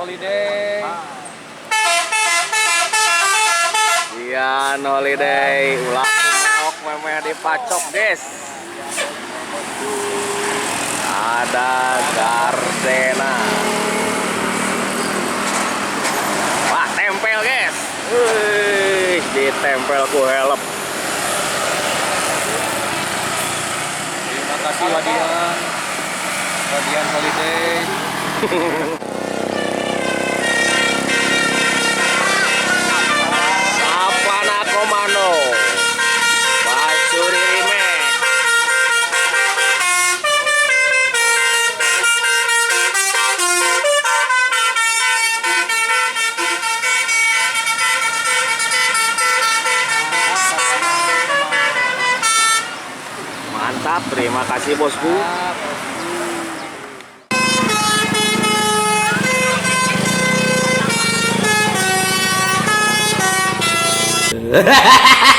Holiday. Dian Holiday ulah kumaok memeh dipacok guys. Ada Gardena. Wah tempel guys. Wih, ditempel ku helm. Terima kasih Wadian. Wadian Holiday. Apana Komando Basuri Remake. Mantap, terima kasih bosku. Hahaha.